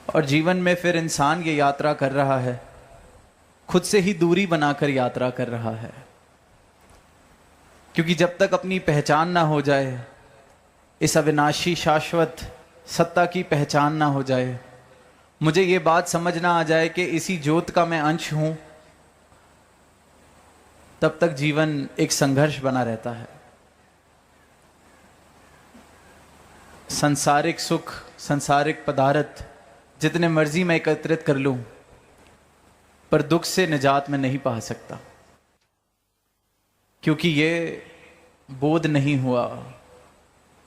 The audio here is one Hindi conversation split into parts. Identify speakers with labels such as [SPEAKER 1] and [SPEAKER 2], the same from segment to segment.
[SPEAKER 1] और जीवन में फिर इंसान ये यात्रा कर रहा है, खुद से ही दूरी बनाकर यात्रा कर रहा है। क्योंकि जब तक अपनी पहचान ना हो जाए, इस अविनाशी शाश्वत सत्ता की पहचान ना हो जाए, मुझे ये बात समझ ना आ जाए कि इसी ज्योत का मैं अंश हूं, तब तक जीवन एक संघर्ष बना रहता है। सांसारिक सुख, सांसारिक पदार्थ जितने मर्जी मैं एकत्रित कर लूं, पर दुख से निजात में नहीं पा सकता, क्योंकि ये बोध नहीं हुआ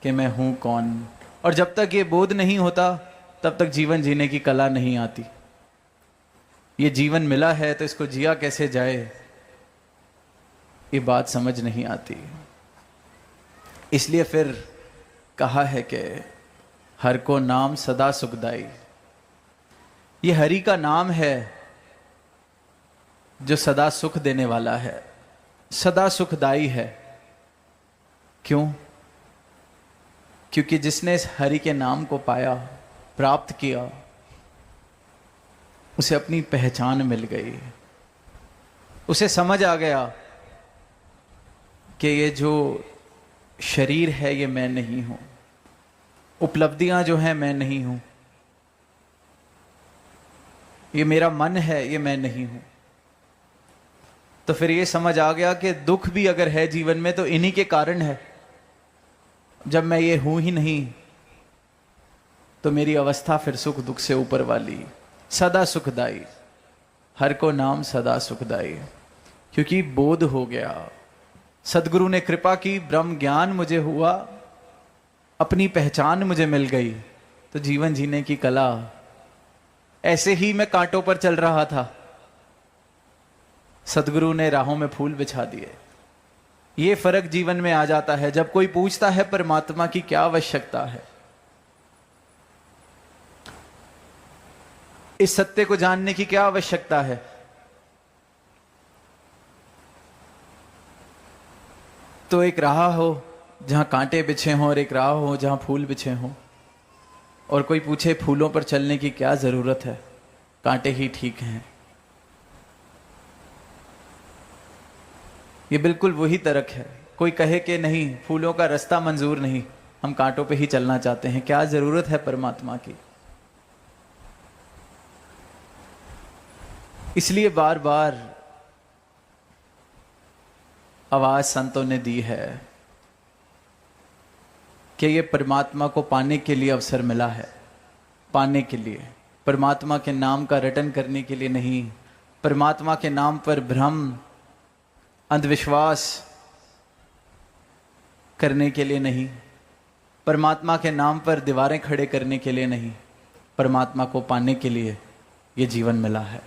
[SPEAKER 1] कि मैं हूं कौन। और जब तक ये बोध नहीं होता, तब तक जीवन जीने की कला नहीं आती। ये जीवन मिला है तो इसको जिया कैसे जाए, ये बात समझ नहीं आती। इसलिए फिर कहा है कि हर को नाम सदा सुखदाई। ये हरि का नाम है जो सदा सुख देने वाला है, सदा सुखदाई है। क्यों? क्योंकि जिसने इस हरि के नाम को पाया, प्राप्त किया, उसे अपनी पहचान मिल गई। उसे समझ आ गया कि ये जो शरीर है ये मैं नहीं हूं, उपलब्धियां जो हैं मैं नहीं हूं, ये मेरा मन है ये मैं नहीं हूं। तो फिर ये समझ आ गया कि दुख भी अगर है जीवन में तो इन्हीं के कारण है। जब मैं ये हूं ही नहीं, तो मेरी अवस्था फिर सुख दुख से ऊपर वाली, सदा सुखदाई। हर को नाम सदा सुखदाई, क्योंकि बोध हो गया। सदगुरु ने कृपा की, ब्रह्म ज्ञान मुझे हुआ, अपनी पहचान मुझे मिल गई, तो जीवन जीने की कला। ऐसे ही मैं कांटों पर चल रहा था, सदगुरु ने राहों में फूल बिछा दिए। ये फर्क जीवन में आ जाता है जब कोई पूछता है परमात्मा की क्या आवश्यकता है। इस सत्य को जानने की क्या आवश्यकता है। तो एक राह हो जहां कांटे बिछे हों और एक राह हो जहां फूल बिछे हों, और कोई पूछे फूलों पर चलने की क्या जरूरत है, कांटे ही ठीक हैं। ये बिल्कुल वही तर्क है। कोई कहे कि नहीं, फूलों का रास्ता मंजूर नहीं, हम कांटों पे ही चलना चाहते हैं, क्या जरूरत है परमात्मा की। इसलिए बार बार आवाज संतों ने दी है कि ये परमात्मा को पाने के लिए अवसर मिला है, पाने के लिए, परमात्मा के नाम का रटन करने के लिए नहीं, परमात्मा के नाम पर भ्रम अंधविश्वास करने के लिए नहीं, परमात्मा के नाम पर दीवारें खड़े करने के लिए नहीं, परमात्मा को पाने के लिए ये जीवन मिला है।